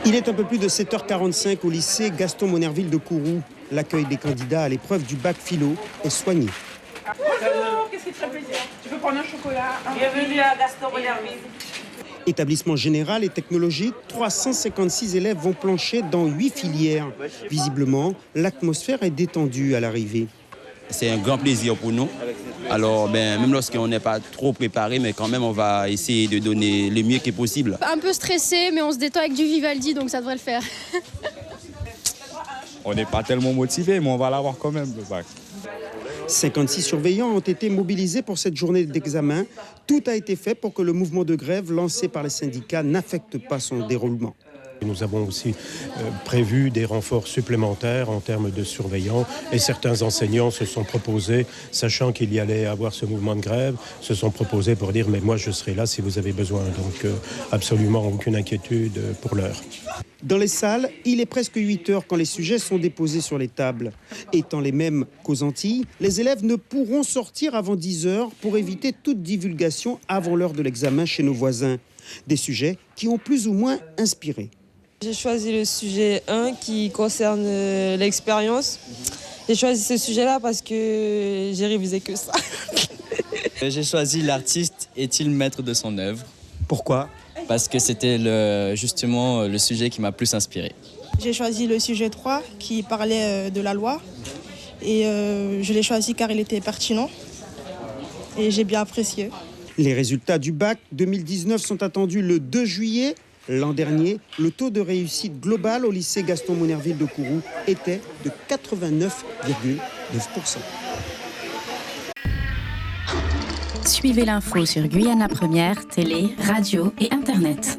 Il est un peu plus de 7h45 au lycée Gaston Monnerville de Kourou. L'accueil des candidats à l'épreuve du bac philo est soigné. Bonjour, qu'est-ce qui te ferait plaisir? Tu peux prendre un chocolat? Bienvenue à Gaston Monnerville. Établissement général et technologique, 356 élèves vont plancher dans 8 filières. Visiblement, l'atmosphère est détendue à l'arrivée. C'est un grand plaisir pour nous. Alors, même lorsqu'on n'est pas trop préparé, mais quand même, on va essayer de donner le mieux qui est possible. Un peu stressé, mais on se détend avec du Vivaldi, donc ça devrait le faire. On n'est pas tellement motivé, mais on va l'avoir quand même, le bac. 56 surveillants ont été mobilisés pour cette journée d'examen. Tout a été fait pour que le mouvement de grève lancé par les syndicats n'affecte pas son déroulement. Nous avons aussi prévu des renforts supplémentaires en termes de surveillants et certains enseignants se sont proposés, sachant qu'il y allait avoir ce mouvement de grève, se sont proposés pour dire « mais moi je serai là si vous avez besoin ». Donc absolument aucune inquiétude pour l'heure. Dans les salles, il est presque 8 heures quand les sujets sont déposés sur les tables. Étant les mêmes qu'aux Antilles, les élèves ne pourront sortir avant 10 heures pour éviter toute divulgation avant l'heure de l'examen chez nos voisins. Des sujets qui ont plus ou moins inspiré. J'ai choisi le sujet 1 qui concerne l'expérience. J'ai choisi ce sujet-là parce que j'ai révisé que ça. J'ai choisi l'artiste est-il maître de son œuvre? Pourquoi? Parce que c'était justement le sujet qui m'a plus inspiré. J'ai choisi le sujet 3 qui parlait de la loi et je l'ai choisi car il était pertinent et j'ai bien apprécié. Les résultats du bac 2019 sont attendus le 2 juillet. L'an dernier, le taux de réussite global au lycée Gaston Monnerville de Kourou était de 89,9%. Suivez l'info sur Guyana Première, télé, radio et Internet.